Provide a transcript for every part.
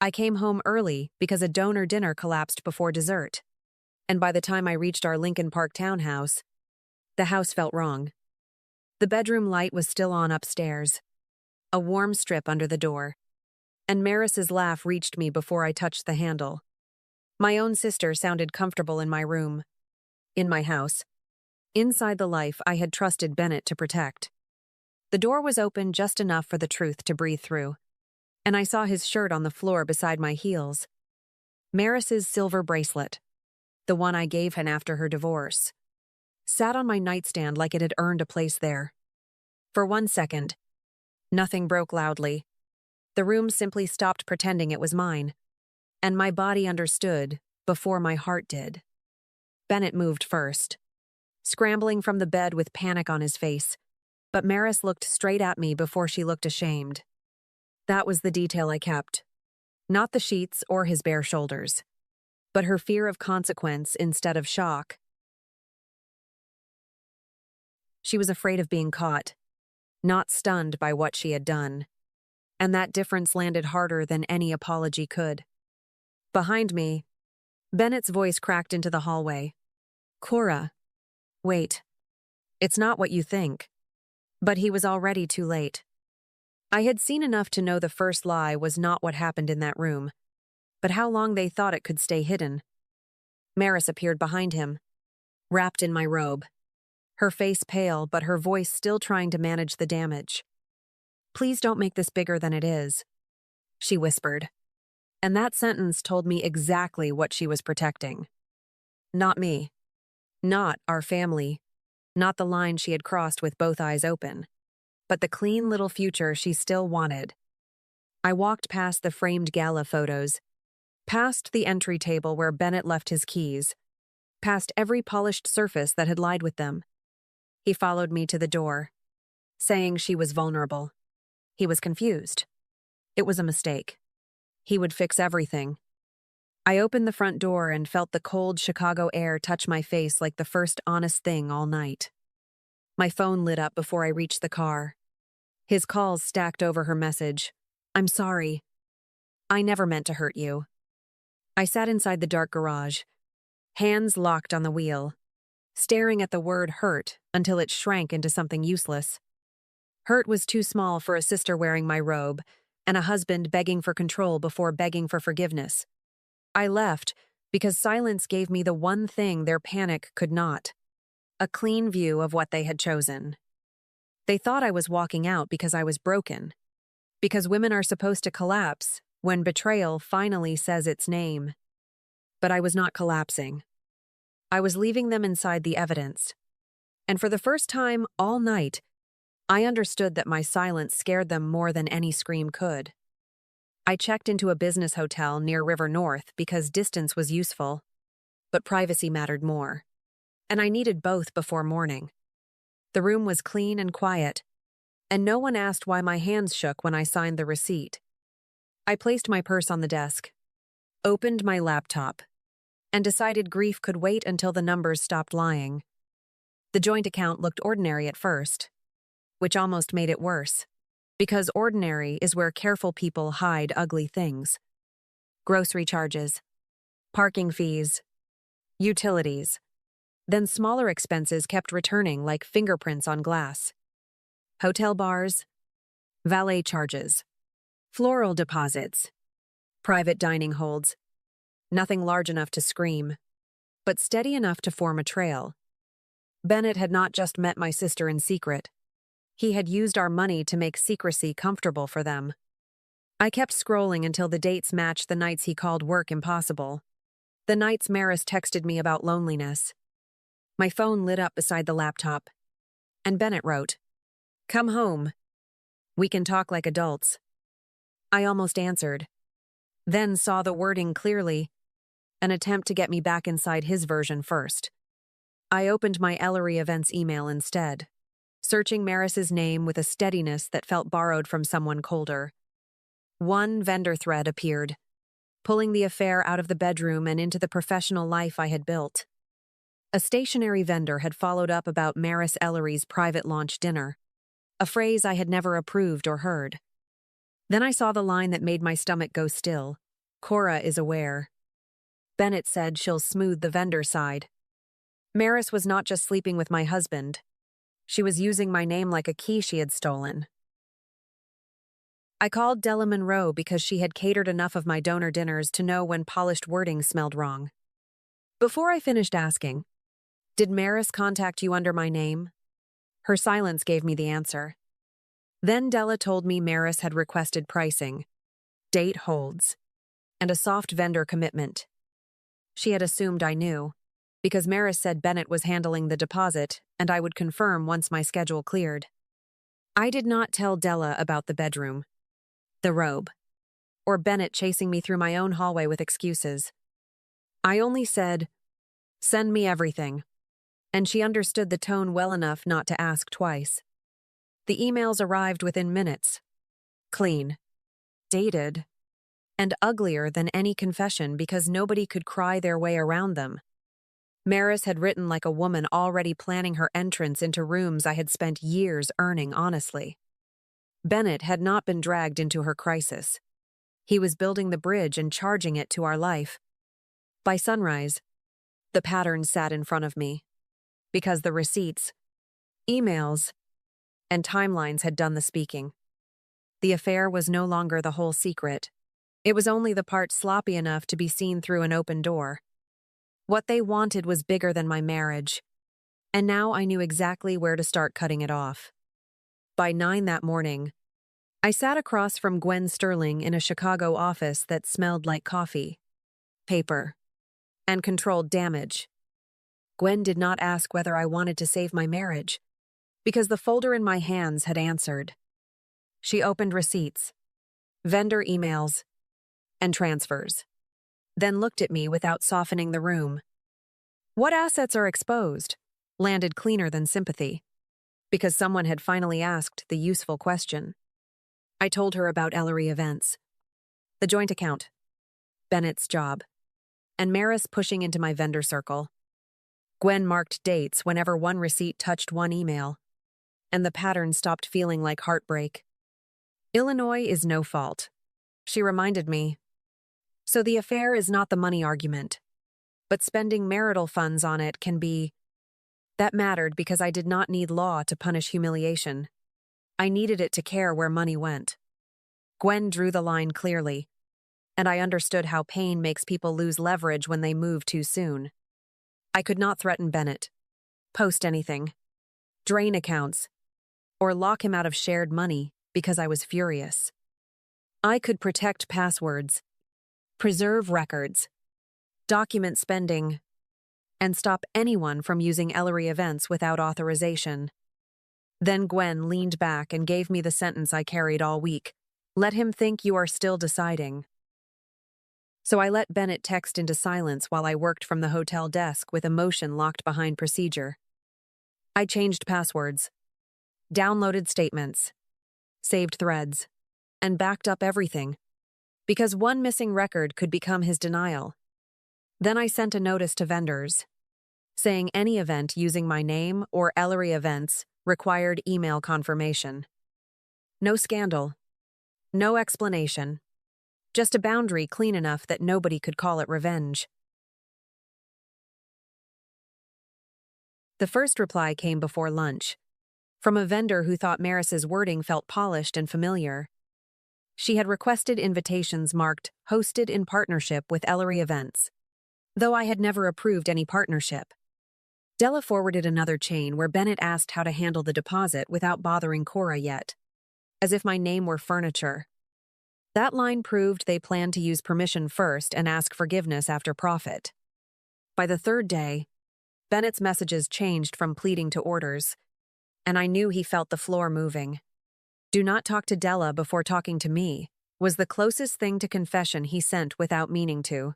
I came home early because a donor dinner collapsed before dessert. And by the time I reached our Lincoln Park townhouse, the house felt wrong. The bedroom light was still on upstairs, a warm strip under the door, and Maris's laugh reached me before I touched the handle. My own sister sounded comfortable in my room, in my house, inside the life I had trusted Bennett to protect. The door was open just enough for the truth to breathe through, and I saw his shirt on the floor beside my heels. Maris's silver bracelet, the one I gave him after her divorce, sat on my nightstand like it had earned a place there. For 1 second, nothing broke loudly. The room simply stopped pretending it was mine, and my body understood before my heart did. Bennett moved first, scrambling from the bed with panic on his face, but Maris looked straight at me before she looked ashamed. That was the detail I kept. Not the sheets or his bare shoulders, but her fear of consequence instead of shock. She was afraid of being caught, not stunned by what she had done. And that difference landed harder than any apology could. Behind me, Bennett's voice cracked into the hallway. Cora, wait. It's not what you think. But he was already too late. I had seen enough to know the first lie was not what happened in that room, but how long they thought it could stay hidden. Maris appeared behind him, wrapped in my robe, her face pale but her voice still trying to manage the damage. Please don't make this bigger than it is, she whispered. And that sentence told me exactly what she was protecting. Not me. Not our family. Not the line she had crossed with both eyes open. But the clean little future she still wanted. I walked past the framed gala photos, past the entry table where Bennett left his keys, past every polished surface that had lied with them. He followed me to the door, saying she was vulnerable. He was confused. It was a mistake. He would fix everything. I opened the front door and felt the cold Chicago air touch my face like the first honest thing all night. My phone lit up before I reached the car. His calls stacked over her message. I'm sorry. I never meant to hurt you. I sat inside the dark garage, hands locked on the wheel, staring at the word hurt until it shrank into something useless. Hurt was too small for a sister wearing my robe and a husband begging for control before begging for forgiveness. I left because silence gave me the one thing their panic could not: a clean view of what they had chosen. They thought I was walking out because I was broken, because women are supposed to collapse when betrayal finally says its name. But I was not collapsing. I was leaving them inside the evidence. And for the first time all night, I understood that my silence scared them more than any scream could. I checked into a business hotel near River North because distance was useful, but privacy mattered more. And I needed both before morning. The room was clean and quiet, and no one asked why my hands shook when I signed the receipt. I placed my purse on the desk, opened my laptop, and decided grief could wait until the numbers stopped lying. The joint account looked ordinary at first, which almost made it worse, because ordinary is where careful people hide ugly things. Grocery charges, parking fees, utilities. Then smaller expenses kept returning like fingerprints on glass. Hotel bars, valet charges, floral deposits, private dining holds. Nothing large enough to scream, but steady enough to form a trail. Bennett had not just met my sister in secret. He had used our money to make secrecy comfortable for them. I kept scrolling until the dates matched the nights he called work impossible. The nights Maris texted me about loneliness. My phone lit up beside the laptop, and Bennett wrote, "Come home. We can talk like adults." I almost answered, then saw the wording clearly, an attempt to get me back inside his version first. I opened my Ellery Events email instead, searching Maris's name with a steadiness that felt borrowed from someone colder. One vendor thread appeared, pulling the affair out of the bedroom and into the professional life I had built. A stationary vendor had followed up about Maris Ellery's private launch dinner, a phrase I had never approved or heard. Then I saw the line that made my stomach go still. Cora is aware. Bennett said she'll smooth the vendor side. Maris was not just sleeping with my husband. She was using my name like a key she had stolen. I called Della Monroe because she had catered enough of my donor dinners to know when polished wording smelled wrong. Before I finished asking, "Did Maris contact you under my name?" Her silence gave me the answer. Then Della told me Maris had requested pricing, date holds, and a soft vendor commitment. She had assumed I knew, because Maris said Bennett was handling the deposit and I would confirm once my schedule cleared. I did not tell Della about the bedroom, the robe, or Bennett chasing me through my own hallway with excuses. I only said, "Send me everything," and she understood the tone well enough not to ask twice. The emails arrived within minutes. Clean, dated, and uglier than any confession because nobody could cry their way around them. Maris had written like a woman already planning her entrance into rooms I had spent years earning honestly. Bennett had not been dragged into her crisis. He was building the bridge and charging it to our life. By sunrise, the pattern sat in front of me, because the receipts, emails, and timelines had done the speaking. The affair was no longer the whole secret. It was only the part sloppy enough to be seen through an open door. What they wanted was bigger than my marriage, and now I knew exactly where to start cutting it off. By 9 that morning, I sat across from Gwen Sterling in a Chicago office that smelled like coffee, paper, and controlled damage. Gwen did not ask whether I wanted to save my marriage, because the folder in my hands had answered. She opened receipts, vendor emails, and transfers, then looked at me without softening the room. "What assets are exposed?" landed cleaner than sympathy, because someone had finally asked the useful question. I told her about Ellery events, the joint account, Bennett's job, and Maris pushing into my vendor circle. Gwen marked dates whenever one receipt touched one email, and the pattern stopped feeling like heartbreak. Illinois is no fault, she reminded me. So the affair is not the money argument, but spending marital funds on it can be. That mattered because I did not need law to punish humiliation. I needed it to care where money went. Gwen drew the line clearly, and I understood how pain makes people lose leverage when they move too soon. I could not threaten Bennett, post anything, drain accounts, or lock him out of shared money because I was furious. I could protect passwords, preserve records, document spending, and stop anyone from using Ellery events without authorization. Then Gwen leaned back and gave me the sentence I carried all week. "Let him think you are still deciding." So I let Bennett text into silence while I worked from the hotel desk with emotion locked behind procedure. I changed passwords, downloaded statements, saved threads, and backed up everything, because one missing record could become his denial. Then I sent a notice to vendors, saying any event using my name or Ellery events required email confirmation. No scandal, no explanation, just a boundary clean enough that nobody could call it revenge. The first reply came before lunch, from a vendor who thought Maris's wording felt polished and familiar. She had requested invitations marked "hosted in partnership with Ellery events," though I had never approved any partnership. Della forwarded another chain where Bennett asked how to handle the deposit without bothering Cora yet, as if my name were furniture. That line proved they planned to use permission first and ask forgiveness after profit. By the third day, Bennett's messages changed from pleading to orders, and I knew he felt the floor moving. "Do not talk to Della before talking to me" was the closest thing to confession he sent without meaning to.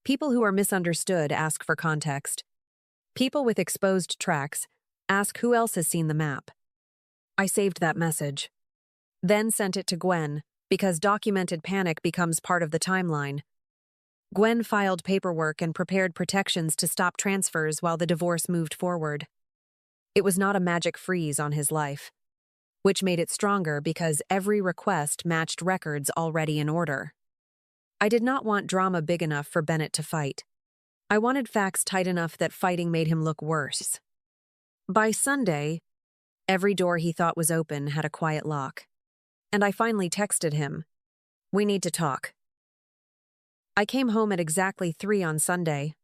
People who are misunderstood ask for context. People with exposed tracks ask who else has seen the map. I saved that message, then sent it to Gwen, because documented panic becomes part of the timeline. Gwen filed paperwork and prepared protections to stop transfers while the divorce moved forward. It was not a magic freeze on his life, which made it stronger because every request matched records already in order. I did not want drama big enough for Bennett to fight. I wanted facts tight enough that fighting made him look worse. By Sunday, every door he thought was open had a quiet lock. And I finally texted him, "We need to talk." I came home at exactly 3 on Sunday,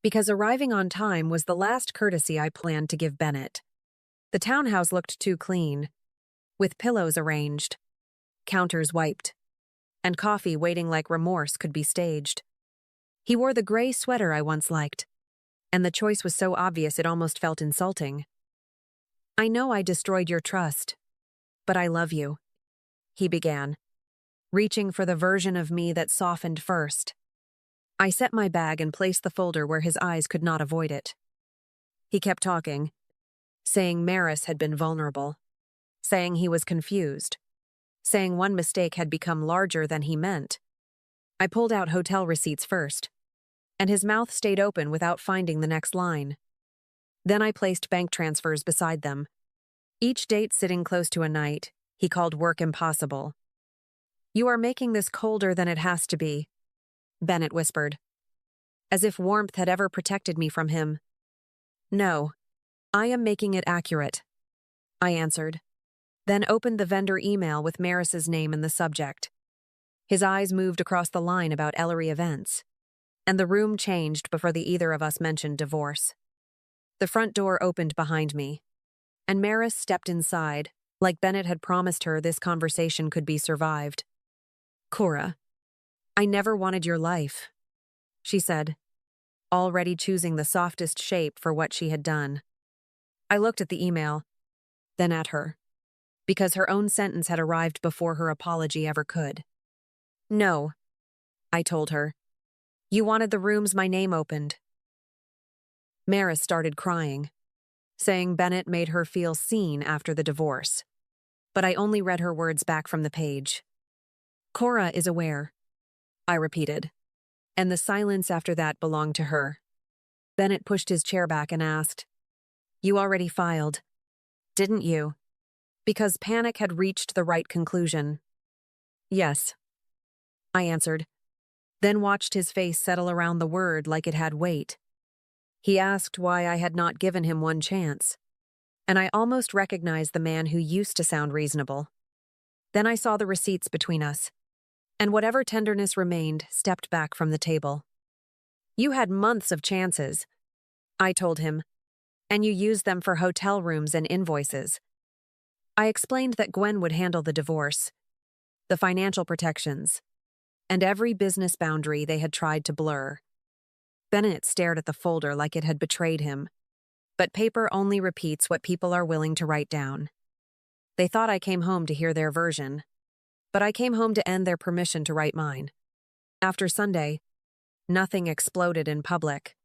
because arriving on time was the last courtesy I planned to give Bennett. The townhouse looked too clean, with pillows arranged, counters wiped, and coffee waiting like remorse could be staged. He wore the gray sweater I once liked, and the choice was so obvious it almost felt insulting. "I know I destroyed your trust, but I love you," he began, reaching for the version of me that softened first. I set my bag and placed the folder where his eyes could not avoid it. He kept talking, saying Maris had been vulnerable, saying he was confused, saying one mistake had become larger than he meant. I pulled out hotel receipts first, and his mouth stayed open without finding the next line. Then I placed bank transfers beside them. Each date sitting close to a night he called work impossible. "You are making this colder than it has to be," Bennett whispered, as if warmth had ever protected me from him. "No, I am making it accurate," I answered, then opened the vendor email with Maris's name in the subject. His eyes moved across the line about Ellery events, and the room changed before the either of us mentioned divorce. The front door opened behind me, and Maris stepped inside, like Bennett had promised her this conversation could be survived. "Cora, I never wanted your life," she said, already choosing the softest shape for what she had done. I looked at the email, then at her, because her own sentence had arrived before her apology ever could. "No," I told her. "You wanted the rooms my name opened." Maris started crying, saying Bennett made her feel seen after the divorce. But I only read her words back from the page. "Cora is aware," I repeated, and the silence after that belonged to her. Bennett pushed his chair back and asked, "You already filed, didn't you?" Because panic had reached the right conclusion. "Yes," I answered, then watched his face settle around the word like it had weight. He asked why I had not given him one chance, and I almost recognized the man who used to sound reasonable. Then I saw the receipts between us, and whatever tenderness remained stepped back from the table. "You had months of chances," I told him, "and you used them for hotel rooms and invoices." I explained that Gwen would handle the divorce, the financial protections, and every business boundary they had tried to blur. Bennett stared at the folder like it had betrayed him, but paper only repeats what people are willing to write down. They thought I came home to hear their version, but I came home to end their permission to write mine. After Sunday, nothing exploded in public,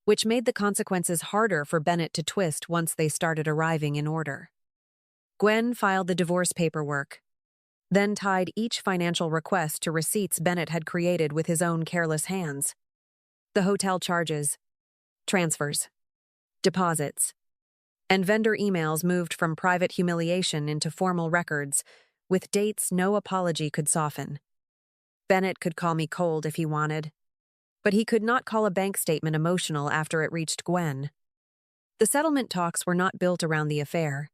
which made the consequences harder for Bennett to twist once they started arriving in order. Gwen filed the divorce paperwork, then tied each financial request to receipts Bennett had created with his own careless hands. The hotel charges, transfers, deposits, and vendor emails moved from private humiliation into formal records, with dates no apology could soften. Bennett could call me cold if he wanted, but he could not call a bank statement emotional after it reached Gwen. The settlement talks were not built around the affair,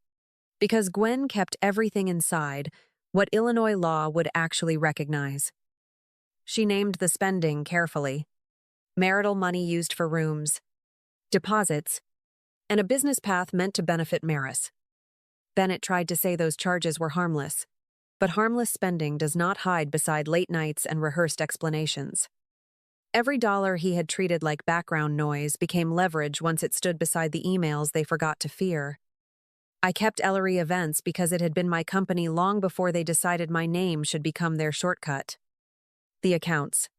because Gwen kept everything inside what Illinois law would actually recognize. She named the spending carefully: marital money used for rooms, deposits, and a business path meant to benefit Maris. Bennett tried to say those charges were harmless, but harmless spending does not hide beside late nights and rehearsed explanations. Every dollar he had treated like background noise became leverage once it stood beside the emails they forgot to fear. I kept Ellery Events because it had been my company long before they decided my name should become their shortcut. The accounts,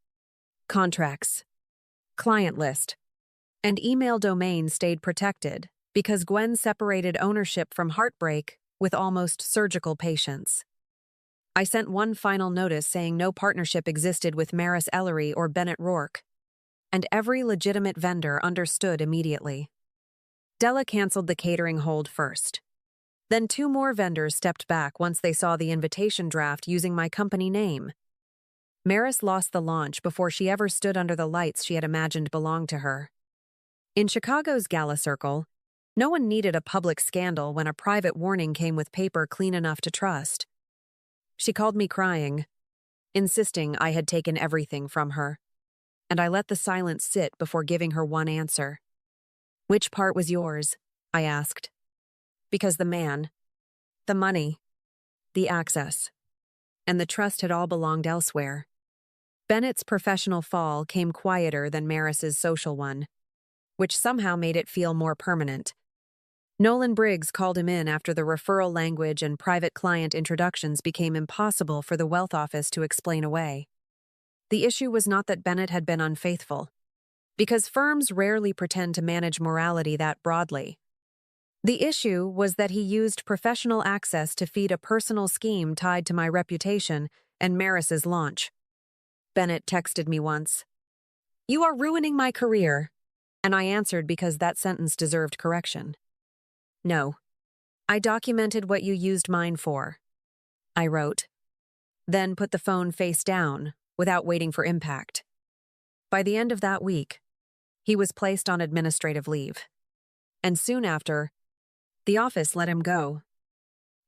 contracts, client list, and email domain stayed protected because Gwen separated ownership from heartbreak with almost surgical patience. I sent one final notice saying no partnership existed with Maris Ellery or Bennett Rourke, and every legitimate vendor understood immediately. Della canceled the catering hold first. Then 2 more vendors stepped back once they saw the invitation draft using my company name. Maris lost the launch before she ever stood under the lights she had imagined belonged to her. In Chicago's gala circle, no one needed a public scandal when a private warning came with paper clean enough to trust. She called me crying, insisting I had taken everything from her, and I let the silence sit before giving her one answer. "Which part was yours?" I asked. Because the man, the money, the access, and the trust had all belonged elsewhere. Bennett's professional fall came quieter than Maris's social one, which somehow made it feel more permanent. Nolan Briggs called him in after the referral language and private client introductions became impossible for the wealth office to explain away. The issue was not that Bennett had been unfaithful, because firms rarely pretend to manage morality that broadly. The issue was that he used professional access to feed a personal scheme tied to my reputation and Maris's launch. Bennett texted me once, "You are ruining my career," and I answered because that sentence deserved correction. "No. I documented what you used mine for," I wrote, then put the phone face down without waiting for impact. By the end of that week, he was placed on administrative leave. And soon after, the office let him go.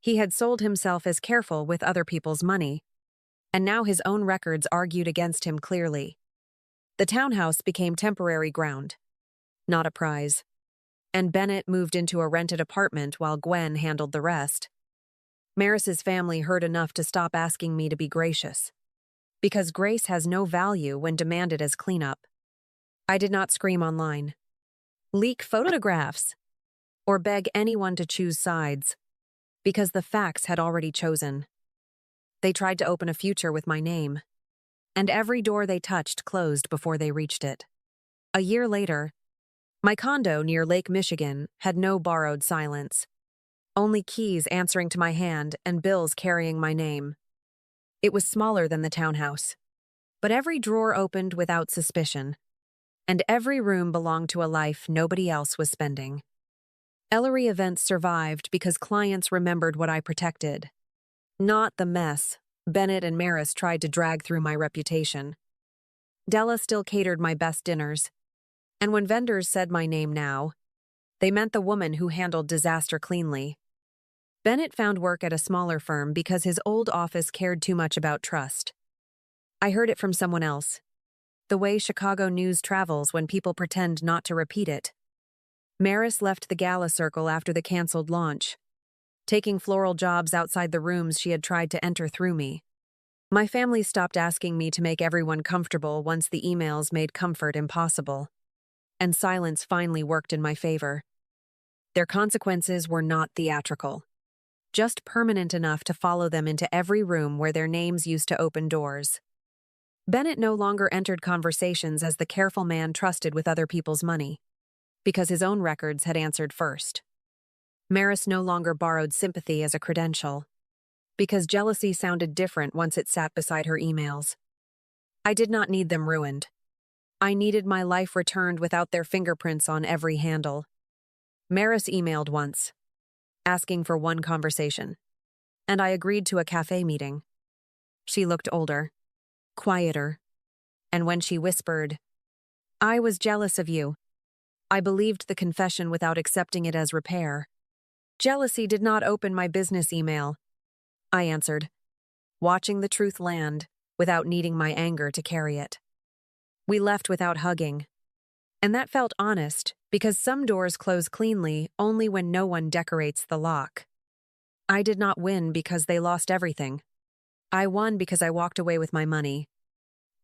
He had sold himself as careful with other people's money, and now his own records argued against him clearly. The townhouse became temporary ground, not a prize, and Bennett moved into a rented apartment while Gwen handled the rest. Maris's family heard enough to stop asking me to be gracious, because grace has no value when demanded as cleanup. I did not scream online, leak photographs, or beg anyone to choose sides, because the facts had already chosen. They tried to open a future with my name, and every door they touched closed before they reached it. A year later, my condo near Lake Michigan had no borrowed silence, only keys answering to my hand and bills carrying my name. It was smaller than the townhouse, but every drawer opened without suspicion, and every room belonged to a life nobody else was spending. Ellery events survived because clients remembered what I protected, not the mess Bennett and Maris tried to drag through my reputation. Della still catered my best dinners, and when vendors said my name now, they meant the woman who handled disaster cleanly. Bennett found work at a smaller firm because his old office cared too much about trust. I heard it from someone else, the way Chicago news travels when people pretend not to repeat it. Maris left the gala circle after the canceled launch, taking floral jobs outside the rooms she had tried to enter through me. My family stopped asking me to make everyone comfortable once the emails made comfort impossible, and silence finally worked in my favor. Their consequences were not theatrical, just permanent enough to follow them into every room where their names used to open doors. Bennett no longer entered conversations as the careful man trusted with other people's money, because his own records had answered first. Maris no longer borrowed sympathy as a credential, because jealousy sounded different once it sat beside her emails. I did not need them ruined. I needed my life returned without their fingerprints on every handle. Maris emailed once, asking for one conversation, and I agreed to a cafe meeting. She looked older, quieter, and when she whispered, "I was jealous of you," I believed the confession without accepting it as repair. "Jealousy did not open my business email," I answered, watching the truth land without needing my anger to carry it. We left without hugging, and that felt honest because some doors close cleanly only when no one decorates the lock. I did not win because they lost everything. I won because I walked away with my money,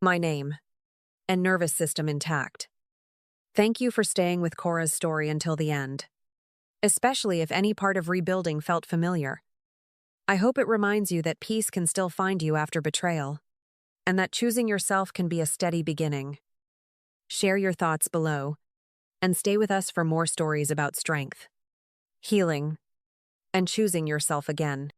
my name, and nervous system intact. Thank you for staying with Cora's story until the end, especially if any part of rebuilding felt familiar. I hope it reminds you that peace can still find you after betrayal, and that choosing yourself can be a steady beginning. Share your thoughts below, and stay with us for more stories about strength, healing, and choosing yourself again.